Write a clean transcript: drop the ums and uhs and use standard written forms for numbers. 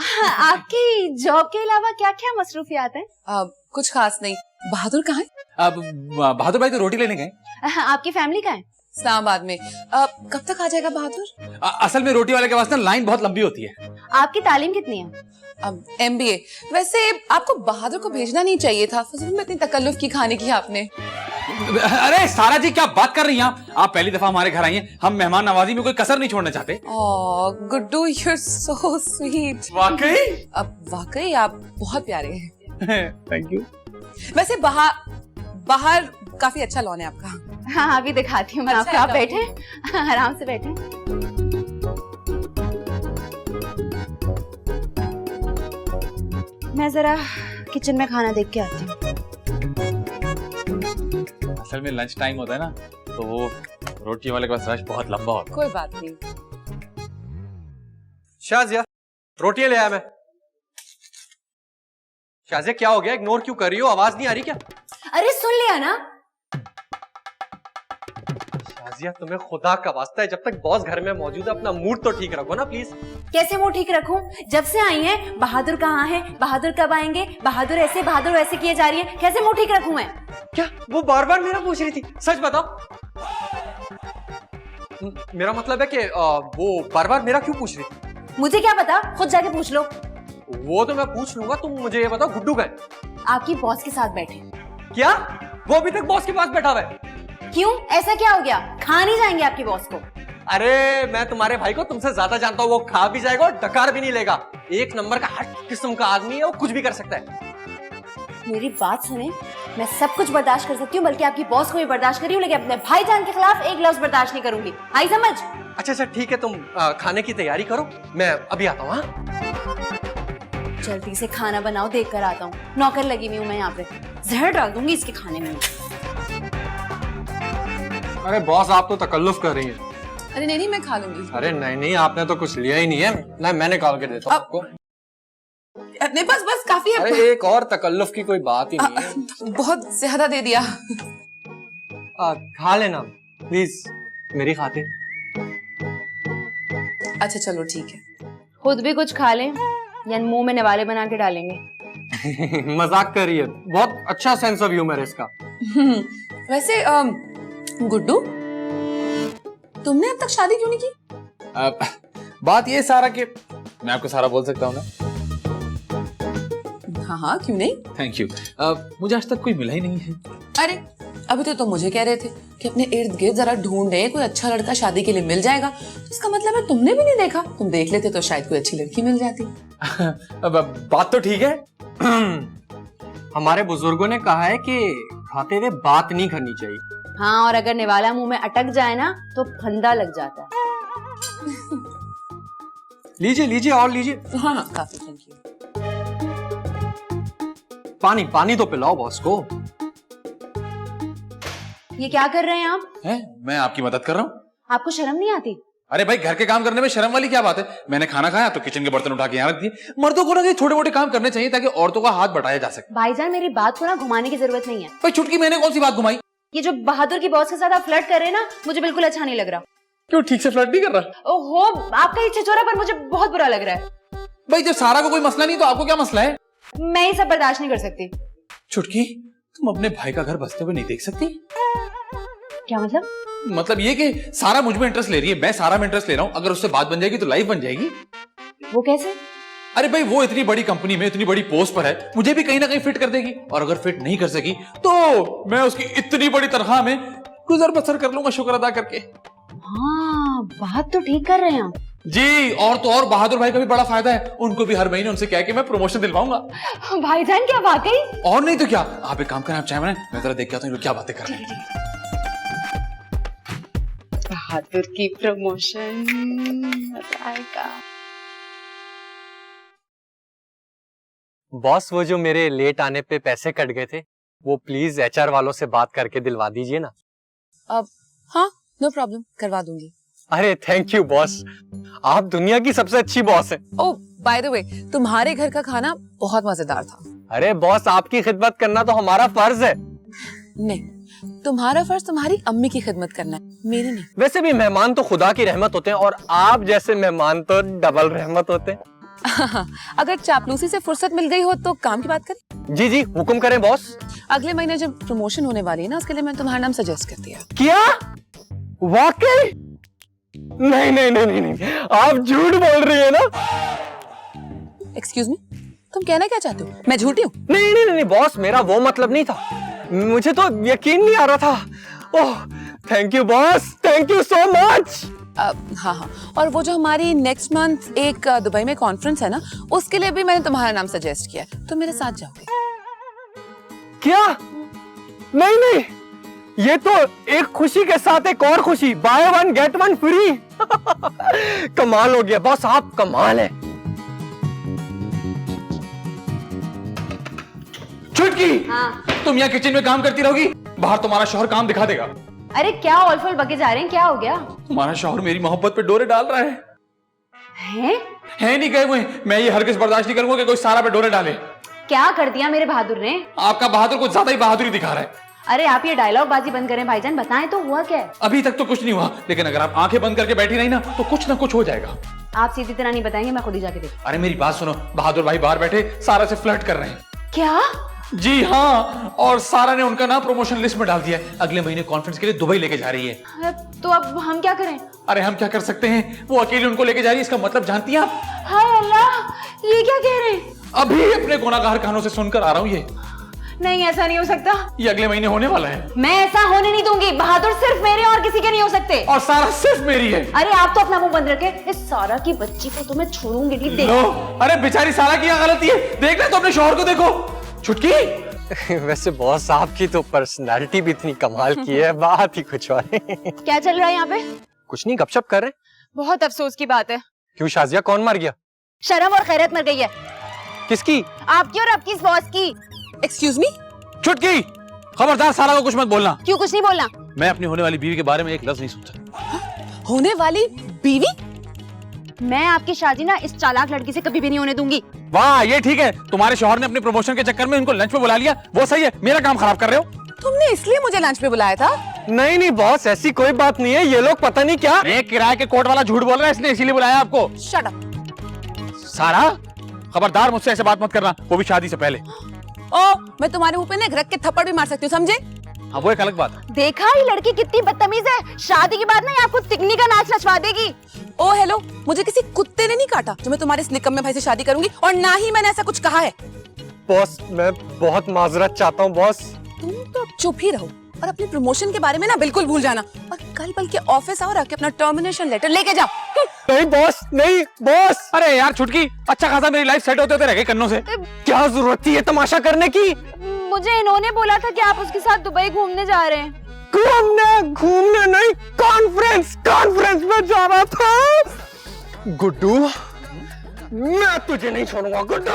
आपकी जॉब के अलावा क्या क्या मसरूफियात हैं? कुछ खास नहीं। बहादुर कहाँ है? अब बहादुर भाई तो रोटी लेने गए। आपकी फैमिली कहाँ है? इस्लामाबाद में। कब तक आ जाएगा बहादुर? असल में रोटी वाले के वास्ते लाइन बहुत लंबी होती है। आपकी तालीम कितनी है? MBA। वैसे आपको बहादुर को भेजना नहीं चाहिए था, फजूल में इतनी तकल्लुफ की खाने की आपने। अरे सारा जी क्या बात कर रही हैं आप पहली दफा हमारे घर आई हैं, हम मेहमान नवाजी में कोई कसर नहीं छोड़ना चाहते। Guddu you are so sweet. वाकई? अब वाकई आप बहुत प्यारे हैं। Thank you. वैसे बाहर काफी अच्छा लॉन है आपका। हाँ अभी दिखाती हूँ मैं आपको। आप बैठे, आराम से बैठे। मैं जरा किचन में खाना देख के आती हूँ। असल में लंच टाइम होता है ना, तो वो रोटी वाले के पास रश बहुत लंबा होता है। कोई बात नहीं। शाजिया रोटियां ले आया मैं। शाजिया क्या हो गया, इग्नोर क्यों कर रही हो? आवाज नहीं आ रही क्या? अरे सुन लिया ना। शाजिया तुम्हें खुदा का वास्ता है, जब तक बॉस घर में मौजूद है अपना मूड तो ठीक रखो ना प्लीज। कैसे मुंह ठीक रखूं? जब से आई हैं बहादुर कहाँ है, बहादुर कब आएंगे, बहादुर ऐसे बहादुर वैसे किए जा रही है, कैसे मुंह ठीक रखूं मैं? क्या वो बार बार मेरा पूछ रही थी? सच बताओ। मेरा मतलब है कि वो बार बार मेरा क्यों पूछ रही थी? मुझे क्या पता, खुद जाके पूछ लो। वो तो मैं पूछ लूंगा, तुम मुझे ये बताओ गुड्डू का है? आपकी बॉस के साथ बैठे। क्या वो अभी तक बॉस के पास बैठा हुआ है? क्यों, ऐसा क्या हो गया? खा नहीं जाएंगे आपकी बॉस को? अरे मैं तुम्हारे भाई को तुमसे ज्यादा जानता हूँ, वो खा भी जाएगा और डकार भी नहीं लेगा। एक नंबर का हर किस्म का आदमी है, वो कुछ भी कर सकता है। मेरी बात सुने, मैं सब कुछ बर्दाश्त कर सकती हूँ, बल्कि आपकी बॉस को भी बर्दाश्त कर रही हूँ, लेकिन अपने भाईजान के खिलाफ एक लफ्ज बर्दाश्त नहीं करूंगी। आई समझ? अच्छा ठीक है, तुम खाने की तैयारी करो, मैं अभी आता हूँ। जल्दी से खाना बनाओ, देख कर आता हूँ। नौकर लगी हुई हूँ मैं यहाँ पे, जहर डाल दूंगी इसके खाने में। अरे बॉस आप तो तकल्लुफ कर रही हैं। अरे नहीं मैं खा लूंगी। अरे नहीं आपने तो कुछ लिया ही नहीं है। नहीं मैं निकाल के देता हूँ आपको। नहीं बस काफी है। अरे एक और तकल्लुफ की कोई बात ही नहीं है। बहुत ज्यादा दे दिया। खा लेना प्लीज मेरी खातिर। अच्छा चलो ठीक है। खुद भी कुछ खा लें या मुंह में निवाले बना के डालेंगे? मजाक कर रही है, बहुत अच्छा सेंस ऑफ ह्यूमर है इसका। वैसे गुड्डू तुमने अब तक शादी क्यों नहीं की? बात ये सारा कि मैं आपको सारा बोल सकता हूँ ना। हाँ क्यों नहीं। Thank you. मुझे आज तक कोई मिला ही नहीं है। अरे अभी तो तुम मुझे कह रहे थे कि अपने इर्द गिर्द जरा ढूंढे, कोई अच्छा लड़का शादी के लिए मिल जाएगा। तो इसका मतलब है तुमने भी नहीं देखा। तुम देख लेते तो शायद कोई अच्छी लड़की मिल जाती। बात तो ठीक है। हमारे बुजुर्गों ने कहा है कि खाते हुए बात नहीं करनी चाहिए। हाँ, और अगर निवाला मुंह में अटक जाए ना तो फंदा लग जाता है। लीजिए और लीजिए। हाँ काफी, थैंक यू। पानी तो पिलाओ बॉस को। ये क्या कर रहे हैं आप? मैं आपकी मदद कर रहा हूँ। आपको शर्म नहीं आती? अरे भाई घर के काम करने में शर्म वाली क्या बात है? मैंने खाना खाया तो किचन के बर्तन उठा के यहाँ रख दिए। मर्दों को ना छोटे मोटे काम करने चाहिए ताकि औरतों का हाथ बढ़ाया जा सके। भाईजान मेरी बात को ना घुमाने की जरूरत नहीं है। भाई चुटकी मैंने कौन सी बात घुमाई? ये जो बहादुर की बॉस के साथ आप फ्लर्ट कर रहे हैं ना, मुझे बिल्कुल अच्छा नहीं लग रहा। क्यों, ठीक से फ्लर्ट नहीं कर रहा? ओहो, आपका ये छिछोरा पर मुझे बहुत बुरा लग रहा है। भाई जब सारा को कोई मसला नहीं तो आपको क्या मसला है? मैं ये सब बर्दाश्त नहीं कर सकती। चुटकी तुम अपने भाई का घर बसते हुए नहीं देख सकती? क्या मतलब? मतलब ये कि सारा मुझ में इंटरेस्ट ले रही है, मैं सारा में इंटरेस्ट ले रहा हूँ। अगर उससे बात बन जाएगी तो लाइफ बन जाएगी। वो कैसे? अरे भाई वो इतनी बड़ी कंपनी में इतनी बड़ी पोस्ट पर है, मुझे भी कहीं ना कहीं फिट कर देगी। और अगर फिट नहीं कर सकी तो मैं उसकी इतनी बड़ी तनख्वाह में गुजर बसर कर लूंगा शुक्र अदा करके। हाँ, बात तो ठीक कर रहे हैं आप जी। और तो और बहादुर भाई का भी बड़ा फायदा है, उनको भी हर महीने उनसे कह के मैं प्रमोशन दिलवाऊंगा। भाईजान क्या वाकई? और नहीं तो क्या। आप एक काम करें, आप चाय बनाएं, मैं जरा देख के आता हूँ क्या बातें कर रहे हैं। बहादुर की प्रमोशन, मजा आएगा। बॉस वो जो मेरे लेट आने पे पैसे कट गए थे, वो प्लीज HR वालों से बात करके दिलवा दीजिए ना। अब हाँ नो प्रॉब्लम, करवा दूंगी। अरे थैंक यू बॉस, आप दुनिया की सबसे अच्छी बॉस हैं। ओह बाय द वे, तुम्हारे घर का खाना बहुत मजेदार था। अरे बॉस आपकी खिदमत करना तो हमारा फर्ज है। नहीं, तुम्हारा फर्ज तुम्हारी अम्मी की खिदमत करना है, मेरी नहीं। वैसे भी मेहमान तो खुदा की रहमत होते हैं और आप जैसे मेहमान तो डबल रहमत होते हैं। अगर चापलूसी से फुर्सत मिल गई हो तो काम की बात करें। जी जी हुक्म करें बॉस। अगले महीने जब प्रमोशन होने वाली है ना, उसके लिए मैंने तुम्हारा नाम सजेस्ट कर दिया। क्या वाकई? नहीं नहीं नहीं नहीं नहीं, आप झूठ बोल रही है ना? एक्सक्यूज मी, तुम कहना क्या चाहते हो? मैं झूठी हूँ? नहीं नहीं नहीं बॉस, मेरा वो मतलब नहीं था, मुझे तो यकीन नहीं आ रहा था। Oh thank you boss, thank you so much. हाँ हाँ, और वो जो हमारी नेक्स्ट मंथ एक दुबई में कॉन्फ्रेंस है ना, उसके लिए भी मैंने तुम्हारा नाम सजेस्ट किया है, तो मेरे साथ जाओगे? क्या? नहीं नहीं, ये तो एक खुशी के साथ एक और खुशी, by one get one free. कमाल हो गया बॉस, आप कमाल है। चुटकी, हाँ। तुम यहाँ किचन में काम करती रहोगी, बाहर तुम्हारा शौहर काम दिखा देगा। अरे क्या ऑलफल बगे जा रहे हैं, क्या हो गया? तुम्हारा शौहर मेरी मोहब्बत पे डोरे डाल रहा है। हैं? है नहीं गए हुए, मैं ये हरगिज बर्दाश्त नहीं करूंगा कि कोई सारा पे डोरे डाले। क्या कर दिया मेरे बहादुर ने? आपका बहादुर कुछ ज्यादा ही बहादुरी दिखा रहा है। अरे आप ये डायलॉग बाजी बंद करें भाईजान, बताएं तो हुआ क्या है? अभी तक तो कुछ नहीं हुआ, लेकिन अगर आप आंखें बंद करके बैठी रही ना तो कुछ ना कुछ हो जाएगा। आप सीधी तरह नहीं बताएंगे, मैं खुद ही जाके देख। अरे मेरी बात सुनो, बहादुर भाई बाहर बैठे सारा से फ्लर्ट कर रहे हैं। क्या? जी हाँ, और सारा ने उनका नाम प्रमोशन लिस्ट में डाल दिया है, अगले महीने कॉन्फ्रेंस के लिए दुबई लेके जा रही है। तो अब हम क्या करें? अरे हम क्या कर सकते हैं, वो अकेले उनको लेके जा रही है, इसका मतलब जानती हैं आप? हाय अल्लाह, ये क्या कह रहे हैं? अभी अपने गुनाहगार कानों से सुनकर आ रहा हूँ ये। नहीं ऐसा नहीं हो सकता, ये अगले महीने होने वाला है। मैं ऐसा होने नहीं दूंगी। बहादुर सिर्फ मेरे और किसी के नहीं हो सकते। और सारा सिर्फ मेरी है। अरे आप तो अपना मुंह बंद रखे, इस सारा की बच्ची को तो मैं छोड़ूंगी नहीं। देख लो, अरे बेचारी सारा की यहाँ गलती है, देख ले तो अपने शौहर को देखो। छुटकी, वैसे बॉस आपकी तो पर्सनालिटी भी इतनी कमाल की है, बात ही कुछ और है। क्या चल रहा है यहाँ पे? कुछ नहीं, गपशप कर रहे हैं। बहुत अफसोस की बात है। क्यों शाजिया, कौन मार गया? शर्म और खैरत मर गई है। किसकी? आपकी और आपकी इस बॉस की। एक्सक्यूज मी, छुटकी, खबरदार सारा को कुछ मत बोलना। क्यों कुछ नहीं बोलना? मैं अपनी होने वाली बीवी के बारे में एक लफ्ज नहीं सोच सकता। होने वाली बीवी? मैं आपकी शादी ना इस चालाक लड़की से कभी भी नहीं होने दूंगी। वाह, ये ठीक है, तुम्हारे शौहर ने अपने प्रमोशन के चक्कर में उनको लंच पे बुला लिया, वो सही है। मेरा काम खराब कर रहे हो तुमने, इसलिए मुझे लंच पे बुलाया था? नहीं नहीं बॉस, ऐसी कोई बात नहीं है, ये लोग पता नहीं क्या। एक किराए के कोट वाला झूठ बोल रहा है, इसलिए इसीलिए बुलाया आपको। Shut up. सारा, खबरदार मुझसे ऐसे बात मत करना, वो भी शादी से पहले। ओ, मैं तुम्हारे मुंह पे ना एक रख के थप्पड़ भी मार सकती हूँ, समझे? हाँ, वो एक अलग बात है। देखा ये लड़की कितनी बदतमीज है, शादी के बाद ना ये आपको तिकनी का नाच नचवा देगी। ओ हेलो, मुझे किसी कुत्ते ने नहीं काटा जो मैं तुम्हारे इस निकम्मे भाई से शादी करूंगी, और ना ही मैंने ऐसा कुछ कहा है। बॉस मैं बहुत माजरत चाहता हूँ बॉस। तुम तो अब चुप ही रहो और अपने प्रमोशन के बारे में ना बिल्कुल भूल जाना, और कल बल्कि ऑफिस आओ और अपना टर्मिनेशन लेटर लेके जाओ। नहीं बॉस, नहीं बॉस। अरे यार छुटकी, अच्छा खासा मेरी लाइफ सेट होते रह गई कन्नों से। क्या जरूरत थी ये तमाशा करने की? मुझे इन्होंने बोला था कि आप उसके साथ दुबई घूमने जा रहे हैं। घूमने नहीं, कॉन्फ्रेंस में जा रहा था। गुड्डू, मैं तुझे नहीं छोड़ूंगा गुड्डू।